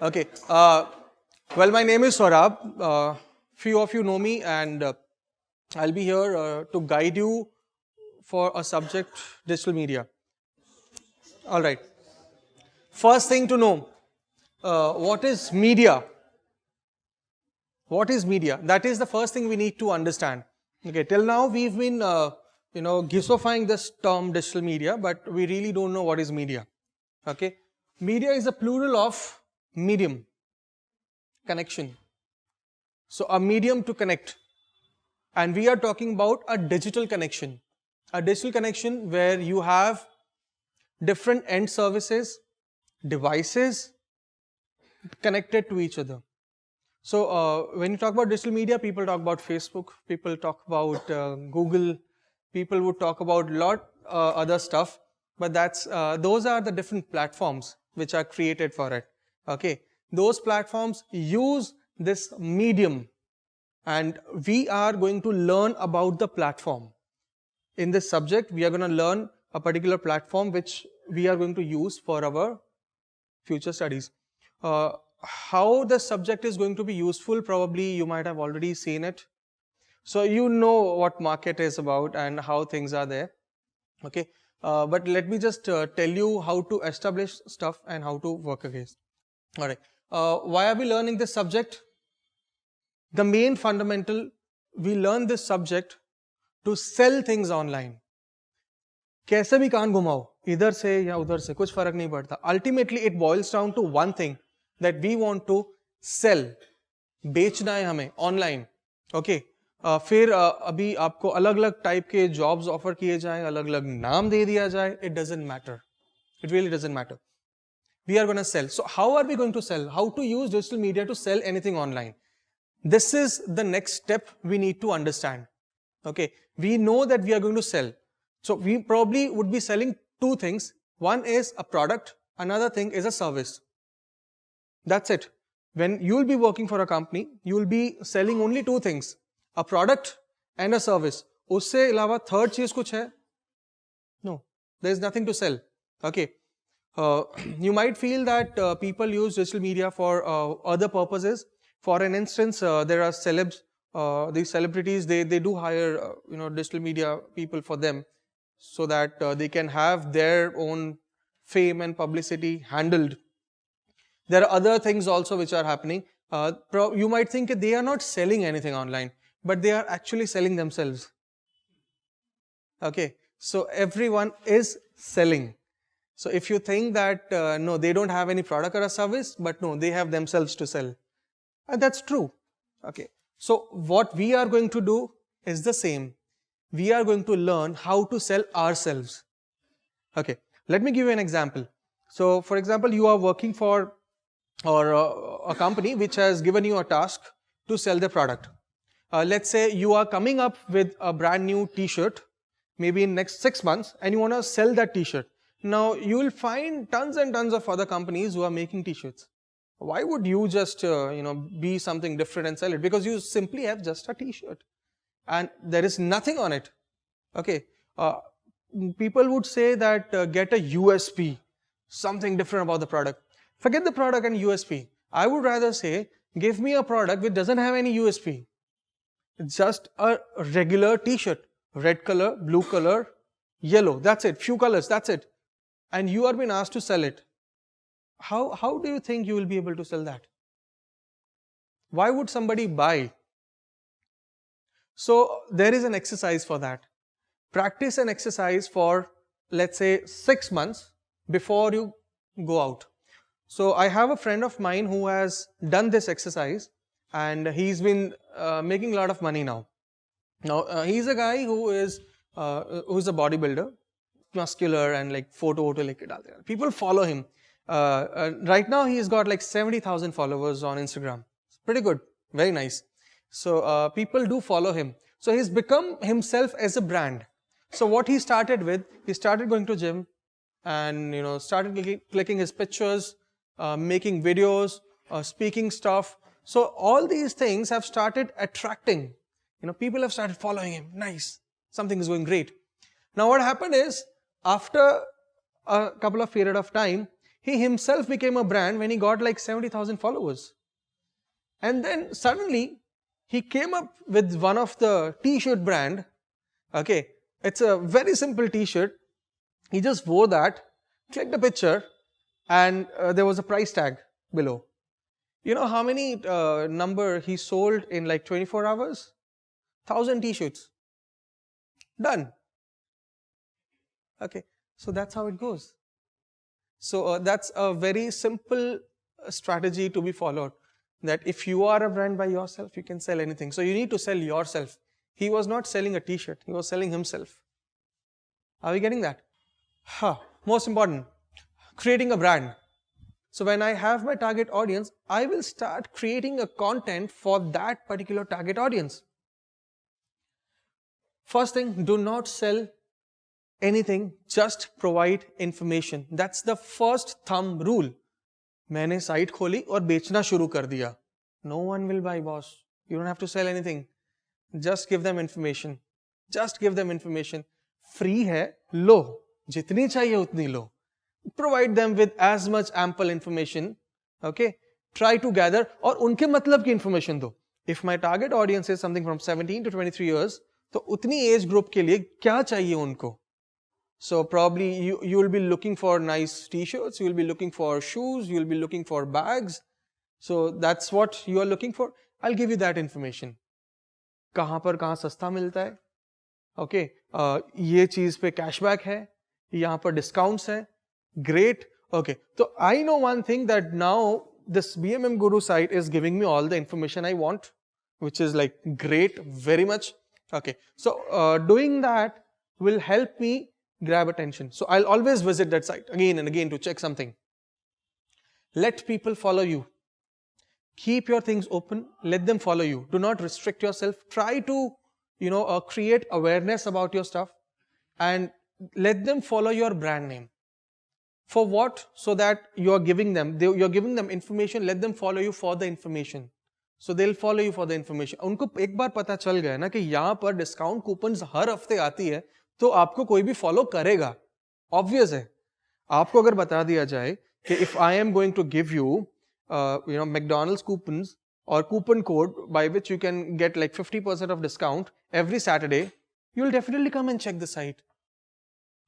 Okay. Well, my name is Sohrab. Few of you know me, and I'll be here to guide you for a subject, digital media. All right. First thing to know, what is media? What is media? That is the first thing we need to understand. Okay. Till now, we've been, gissifying this term digital media, but we really don't know what is media. Okay. Media is a plural of medium, connection. So a medium to connect. And we are talking about a digital connection. A digital connection where you have different end services, devices connected to each other. So when you talk about digital media, people talk about Facebook, people talk about Google, people would talk about a lot other stuff, but that's those are the different platforms which are created for it. Okay, those platforms use this medium, and we are going to learn about the platform. In this subject, we are going to learn a particular platform which we are going to use for our future studies. How the subject is going to be useful, probably you might have already seen it. So you know what market is about and how things are there. Okay, but let me just tell you how to establish stuff and how to work against. All right. Why are we learning this subject? The main fundamental, we learn this subject to sell things online. कैसे भी कान घुमाओ, इधर से या उधर से, कुछ फर्क नहीं पड़ता. Ultimately, it boils down to one thing, that we want to sell. बेचना है हमें online. Okay. फिर अभी आपको अलग अलग टाइप के जॉब्स ऑफर किए जाएं, अलग अलग नाम दे दिया जाए, it doesn't matter. It really doesn't matter. We are going to sell. So how are we going to sell? How to use digital media to sell anything online? This is the next step we need to understand. Okay, we know that we are going to sell. So we probably would be selling two things. One is a product, another thing is a service. That's it. When you will be working for a company, you will be selling only two things, a product and a service. उससे अलावा third चीज कुछ है? No, there is nothing to sell. Okay. You might feel that people use digital media for other purposes. For an instance, there are celebs, these celebrities, they do hire digital media people for them, so that they can have their own fame and publicity handled. There are other things also which are happening. You might think that they are not selling anything online, but they are actually selling themselves. Okay, so everyone is selling. So if you think that no, they don't have any product or a service, but no, they have themselves to sell. And that's true. Okay. So what we are going to do is the same. We are going to learn how to sell ourselves. Okay. Let me give you an example. So for example, you are working for a company which has given you a task to sell the product. Let's say you are coming up with a brand new t-shirt, maybe in next 6 months, and you want to sell that t-shirt. Now you will find tons and tons of other companies who are making t-shirts. Why would you just be something different and sell it? Because you simply have just a t-shirt and there is nothing on it. Okay. People would say that get a USP, something different about the product. Forget the product and USP. I would rather say give me a product which doesn't have any USP. It's just a regular t-shirt, red color, blue color, yellow. That's it. Few colors. That's it. And you are being asked to sell it. How do you think you will be able to sell that? Why would somebody buy? So there is an exercise for that. Practice an exercise for, let's say, 6 months before you go out. So I have a friend of mine who has done this exercise, and he's been making a lot of money now. Now he's a guy who is a bodybuilder, muscular, and like photo like people follow him. Right now he's got like 70,000 followers on Instagram. It's pretty good, very nice. So people do follow him. So he's become himself as a brand. So what he started with, he started going to gym and started clicking his pictures, making videos, speaking stuff. So all these things have started attracting. People have started following him. Nice, something is going great. Now what happened is, after a couple of period of time, He himself became a brand when he got like 70,000 followers. And then suddenly he came up with one of the t-shirt brand. Okay, it's a very simple t-shirt. He just wore that, clicked a picture, and there was a price tag below. You know how many number he sold in like 24 hours? 1,000 t-shirts. Done. Okay, so that's how it goes. So that's a very simple strategy to be followed. That if you are a brand by yourself, you can sell anything. So you need to sell yourself. He was not selling a t-shirt, he was selling himself. Are we getting that? Most important, creating a brand. So when I have my target audience, I will start creating a content for that particular target audience. First thing, do not sell anything, just provide information. That's the first thumb rule. मैंने site खोली और बेचना शुरू कर दिया. No one will buy, boss. You don't have to sell anything. Just give them information. Just give them information. Free है, लो. जितनी चाहिए उतनी लो. Provide them with as much ample information. Okay. Try to gather और उनके मतलब की information दो. If my target audience is something from 17 to 23 years, तो उतनी age group के लिए क्या चाहिए उनको? So probably you will be looking for nice t-shirts, you will be looking for shoes, you will be looking for bags. So that's what you are looking for. I'll give you that information. कहाँ पर कहाँ सस्ता मिलता है? Okay, ये चीज़ पे cashback है, यहाँ पर discounts है. Great. Okay, so I know one thing that now this BMM Guru site is giving me all the information I want, which is like great, very much. Okay, so doing that will help me grab attention. So I'll always visit that site again and again to check something. Let people follow you. Keep your things open. Let them follow you. Do not restrict yourself. Try to, create awareness about your stuff and let them follow your brand name. For what? So that you're giving them information. Let them follow you for the information. So they'll follow you for the information. उनको एक बार पता चल गया ना कि यहाँ पर discount coupons हर हफ्ते आती है, तो आपको कोई भी follow करेगा. Obvious है. आपको अगर बता दिया जाए कि if I am going to give you, McDonald's coupons or coupon code by which you can get like 50% of discount every Saturday, you will definitely come and check the site.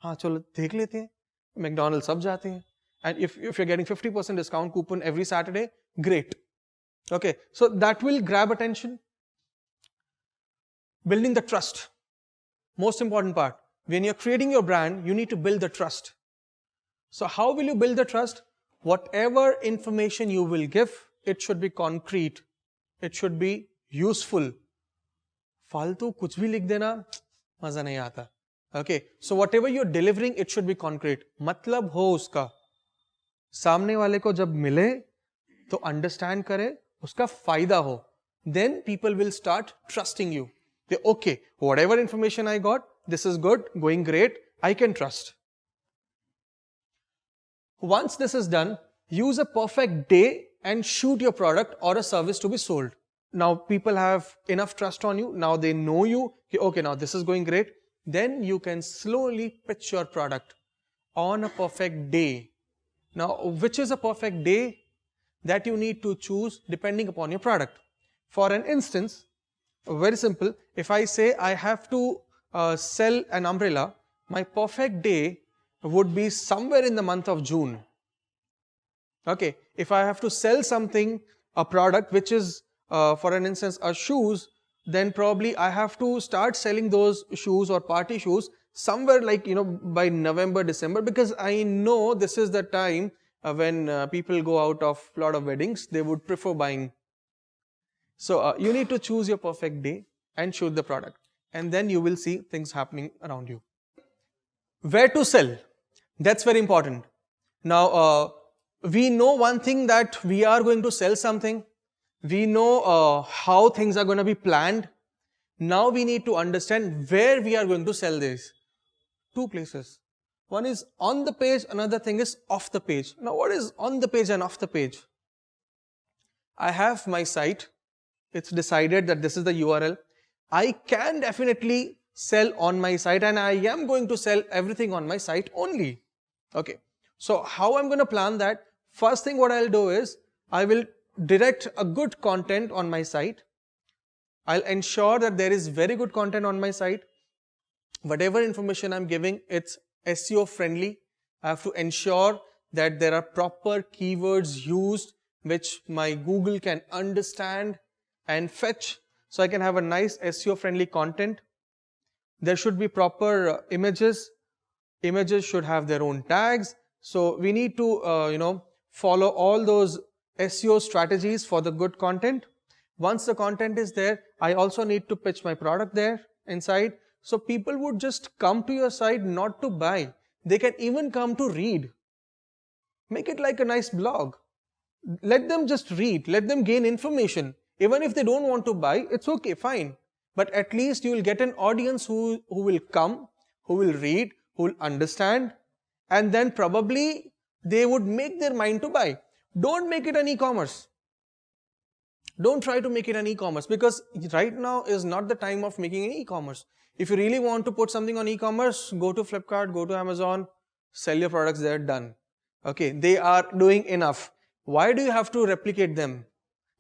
हाँ चलो देख लेते हैं. McDonald's सब जाते हैं. And if you're getting 50% discount coupon every Saturday, great. Okay, so that will grab attention. Building the trust. Most important part. When you're creating your brand, you need to build the trust. So how will you build the trust? Whatever information you will give, it should be concrete. It should be useful. फालतू कुछ भी लिख देना मजा नहीं आता. Okay, so whatever you're delivering, it should be concrete. मतलब हो उसका. सामने वाले को जब मिले, तो understand करे, उसका फायदा हो. Then people will start trusting you. They, okay, whatever information I got, this is good, going great, I can trust. Once this is done, use a perfect day and shoot your product or a service to be sold. Now people have enough trust on you. Now they know you. Okay, now this is going great. Then you can slowly pitch your product on a perfect day. Now, which is a perfect day? That you need to choose depending upon your product. For an instance, very simple, if I say I have to sell an umbrella, my perfect day would be somewhere in the month of June. Okay, if I have to sell something, a product which is, for an instance, a shoes, then probably I have to start selling those shoes or party shoes somewhere like, by November, December, because I know this is the time when people go out of a lot of weddings, they would prefer buying. So you need to choose your perfect day and shoot the product, and then you will see things happening around you. Where to sell? That's very important. Now, we know one thing, that we are going to sell something. We know how things are going to be planned. Now we need to understand where we are going to sell this. Two places. One is on the page, another thing is off the page. Now what is on the page and off the page? I have my site. It's decided that this is the URL. I can definitely sell on my site, and I am going to sell everything on my site only. Okay. So how I'm going to plan that? First thing what I'll do is, I will direct a good content on my site. I'll ensure that there is very good content on my site. Whatever information I'm giving, it's SEO friendly. I have to ensure that there are proper keywords used which my Google can understand and fetch, so I can have a nice SEO friendly content. There should be proper images. Images should have their own tags. So we need to follow all those SEO strategies for the good content. Once the content is there, I also need to pitch my product there inside. So people would just come to your site not to buy. They can even come to read. Make it like a nice blog. Let them just read. Let them gain information. Even if they don't want to buy, it's okay, fine. But at least you will get an audience who will come, who will read, who will understand, and then probably they would make their mind to buy. Don't make it an e-commerce. Don't try to make it an e-commerce, because right now is not the time of making an e-commerce. If you really want to put something on e-commerce, go to Flipkart, go to Amazon, sell your products there, done. Okay, they are doing enough. Why do you have to replicate them?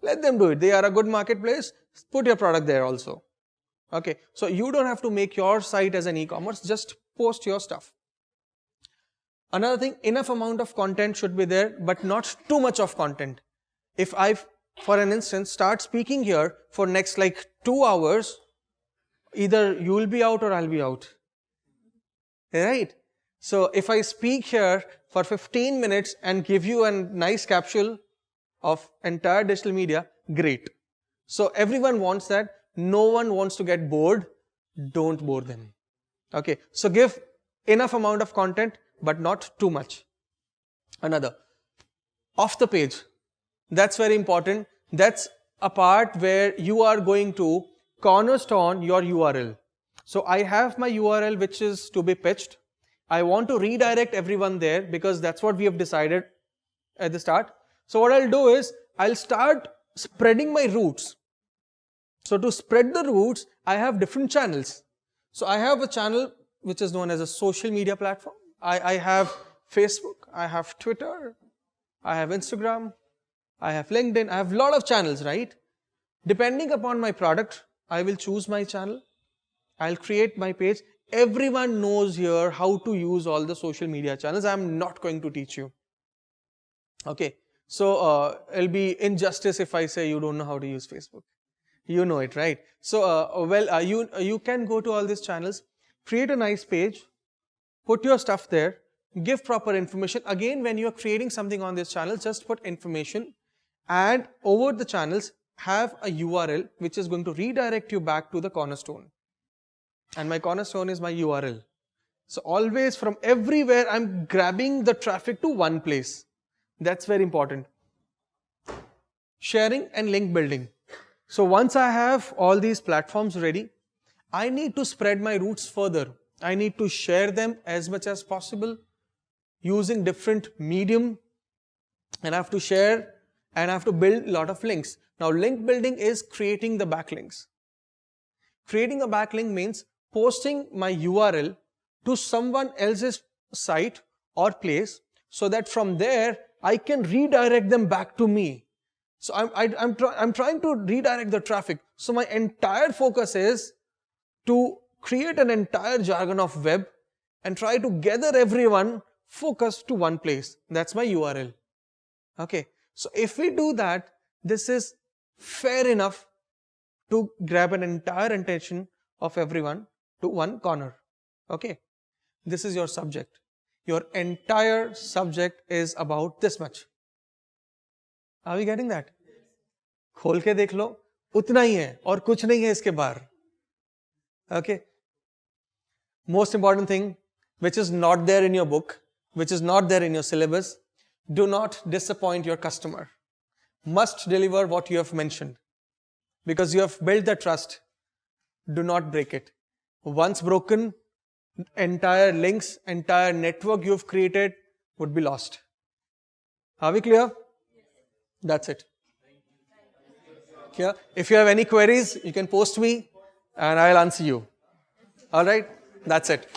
Let them do it. They are a good marketplace. Put your product there also. Okay, so you don't have to make your site as an e-commerce. Just post your stuff. Another thing, enough amount of content should be there, but not too much of content. If I, for an instance, start speaking here for next like 2 hours, either you will be out or I'll be out. Right? So if I speak here for 15 minutes and give you a nice capsule of entire digital media, great. So everyone wants that. No one wants to get bored. Don't bore them. Okay, so give enough amount of content, but not too much. Another, off the page. That's very important. That's a part where you are going to cornerstone your URL. So I have my URL which is to be pitched. I want to redirect everyone there because that's what we have decided at the start. So what I'll do is, I'll start spreading my roots. So to spread the roots, I have different channels. So I have a channel which is known as a social media platform. I have Facebook, I have Twitter, I have Instagram, I have LinkedIn, I have a lot of channels, right? Depending upon my product, I will choose my channel. I'll create my page. Everyone knows here how to use all the social media channels. I'm not going to teach you. Okay, so it'll be injustice if I say you don't know how to use Facebook. You know it, right? So, you can go to all these channels, create a nice page, put your stuff there, give proper information. Again, when you're creating something on this channel, just put information, and over the channels, have a URL which is going to redirect you back to the cornerstone. And my cornerstone is my URL. So always from everywhere, I'm grabbing the traffic to one place. That's very important. Sharing and link building. So once I have all these platforms ready, I need to spread my roots further. I need to share them as much as possible using different medium, and I have to share and I have to build a lot of links. Now link building is creating the backlinks. Creating a backlink means posting my URL to someone else's site or place so that from there I can redirect them back to me. So I'm trying to redirect the traffic. So my entire focus is to create an entire jargon of web and try to gather everyone focused to one place. That's my URL. Okay. So if we do that, this is fair enough to grab an entire attention of everyone to one corner. Okay. This is your subject. Your entire subject is about this much. Are we getting that? खोल के देख लो, उतना ही है और कुछ नहीं है इसके बाहर. Okay. Most important thing, which is not there in your book, which is not there in your syllabus, do not disappoint your customer. Must deliver what you have mentioned. Because you have built the trust. Do not break it. Once broken, entire links, entire network you have created would be lost. Are we clear? That's it. Clear? If you have any queries, you can post me and I'll answer you. Alright? That's it.